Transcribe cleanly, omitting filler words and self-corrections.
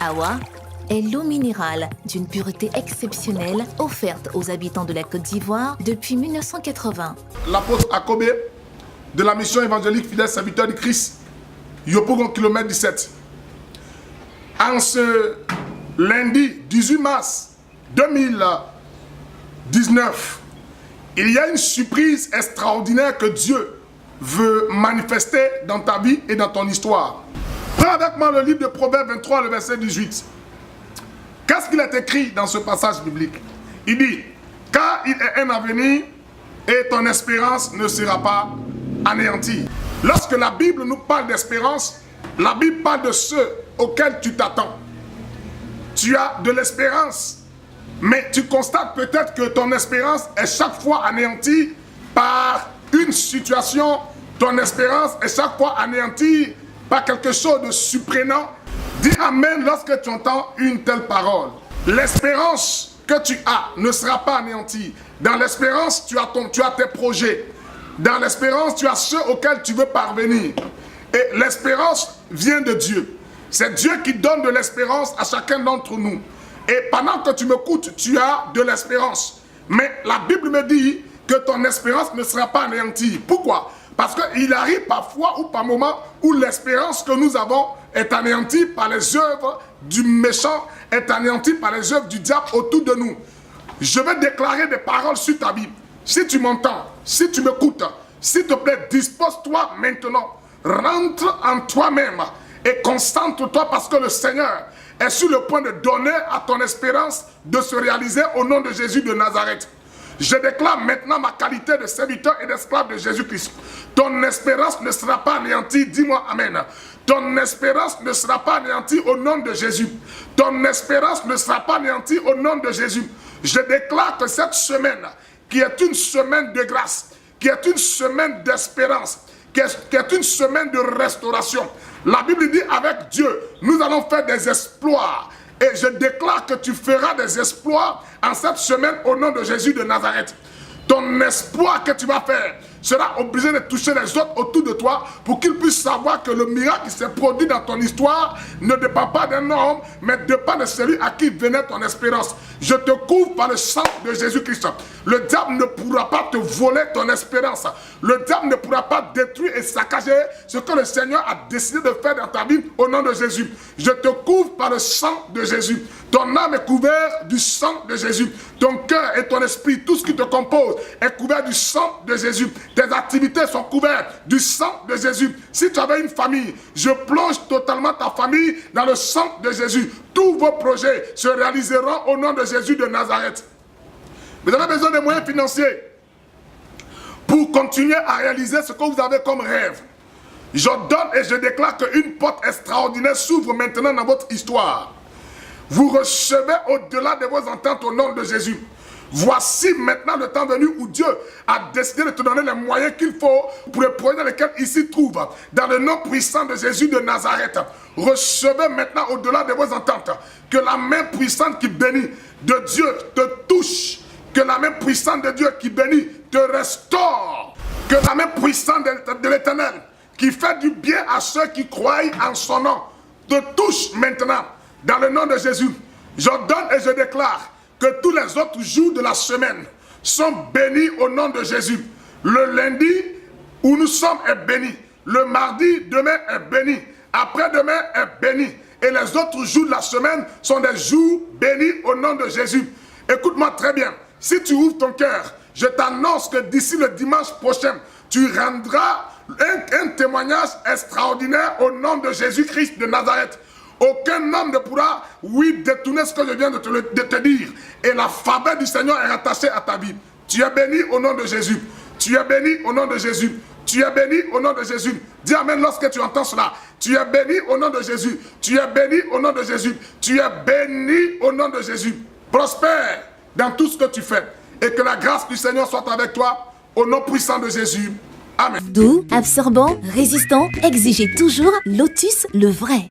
Awa est l'eau minérale d'une pureté exceptionnelle offerte aux habitants de la Côte d'Ivoire depuis 1980. L'apôtre Akobe de la mission évangélique fidèle serviteur du Christ, Yopougon km 17. En ce lundi 18 mars 2019, il y a une surprise extraordinaire que Dieu veut manifester dans ta vie et dans ton histoire. Prends avec moi le livre de Proverbes 23, le verset 18. Qu'est-ce qu'il est écrit dans ce passage biblique? Il dit, car il est un avenir et ton espérance ne sera pas anéantie. Lorsque la Bible nous parle d'espérance, la Bible parle de ceux auxquels tu t'attends. Tu as de l'espérance, mais tu constates peut-être que ton espérance est chaque fois anéantie par une situation. Ton espérance est chaque fois anéantie par quelque chose de surprenant. Dis Amen lorsque tu entends une telle parole. L'espérance que tu as ne sera pas anéantie. Dans l'espérance, tu as tes projets. Dans l'espérance, tu as ceux auxquels tu veux parvenir. Et l'espérance vient de Dieu. C'est Dieu qui donne de l'espérance à chacun d'entre nous. Et pendant que tu m'écoutes, tu as de l'espérance. Mais la Bible me dit que ton espérance ne sera pas anéantie. Pourquoi? Parce qu'il arrive parfois ou par moments où l'espérance que nous avons est anéantie par les œuvres du méchant, est anéantie par les œuvres du diable autour de nous. Je vais déclarer des paroles sur ta vie. Si tu m'entends, si tu m'écoutes, s'il te plaît, dispose-toi maintenant. Rentre en toi-même et concentre-toi parce que le Seigneur est sur le point de donner à ton espérance de se réaliser au nom de Jésus de Nazareth. Je déclare maintenant ma qualité de serviteur et d'esclave de Jésus-Christ. Ton espérance ne sera pas anéantie, dis-moi Amen. Ton espérance ne sera pas anéantie au nom de Jésus. Ton espérance ne sera pas anéantie au nom de Jésus. Je déclare que cette semaine, qui est une semaine de grâce, qui est une semaine d'espérance, qui est une semaine de restauration. La Bible dit avec Dieu, nous allons faire des exploits. Et je déclare que tu feras des exploits en cette semaine au nom de Jésus de Nazareth. Ton exploit que tu vas faire sera obligé de toucher les autres autour de toi pour qu'ils puissent savoir que le miracle qui s'est produit dans ton histoire ne dépend pas d'un homme, mais dépend de celui à qui venait ton espérance. Je te couvre par le sang de Jésus-Christ. Le diable ne pourra pas te voler ton espérance. Le diable ne pourra pas détruire et saccager ce que le Seigneur a décidé de faire dans ta vie au nom de Jésus. Je te couvre par le sang de Jésus. Ton âme est couverte du sang de Jésus. Ton cœur et ton esprit, tout ce qui te compose est couvert du sang de Jésus. Tes activités sont couvertes du sang de Jésus. Si tu avais une famille, je plonge totalement ta famille dans le sang de Jésus. Tous vos projets se réaliseront au nom de Jésus de Nazareth. Vous avez besoin de moyens financiers pour continuer à réaliser ce que vous avez comme rêve. Je donne et je déclare qu'une porte extraordinaire s'ouvre maintenant dans votre histoire. Vous recevez au-delà de vos ententes au nom de Jésus. Voici maintenant le temps venu où Dieu a décidé de te donner les moyens qu'il faut pour les projets dans lesquels il s'y trouve. Dans le nom puissant de Jésus de Nazareth, recevez maintenant au-delà de vos ententes que la main puissante qui bénit de Dieu te touche. Que la main puissante de Dieu qui bénit te restaure. Que la main puissante de l'Éternel qui fait du bien à ceux qui croient en son nom te touche maintenant. Dans le nom de Jésus, je donne et je déclare que tous les autres jours de la semaine sont bénis au nom de Jésus. Le lundi où nous sommes est béni. Le mardi, demain est béni. Après-demain est béni. Et les autres jours de la semaine sont des jours bénis au nom de Jésus. Écoute-moi très bien. Si tu ouvres ton cœur, je t'annonce que d'ici le dimanche prochain, tu rendras un témoignage extraordinaire au nom de Jésus-Christ de Nazareth. Aucun homme ne pourra, détourner ce que je viens de te dire. Et la faveur du Seigneur est rattachée à ta vie. Tu es béni au nom de Jésus. Tu es béni au nom de Jésus. Tu es béni au nom de Jésus. Dis Amen lorsque tu entends cela. Tu es béni au nom de Jésus. Tu es béni au nom de Jésus. Tu es béni au nom de Jésus. Prospère dans tout ce que tu fais. Et que la grâce du Seigneur soit avec toi. Au nom puissant de Jésus. Amen. Doux, absorbant, résistant, exigez toujours Lotus le vrai.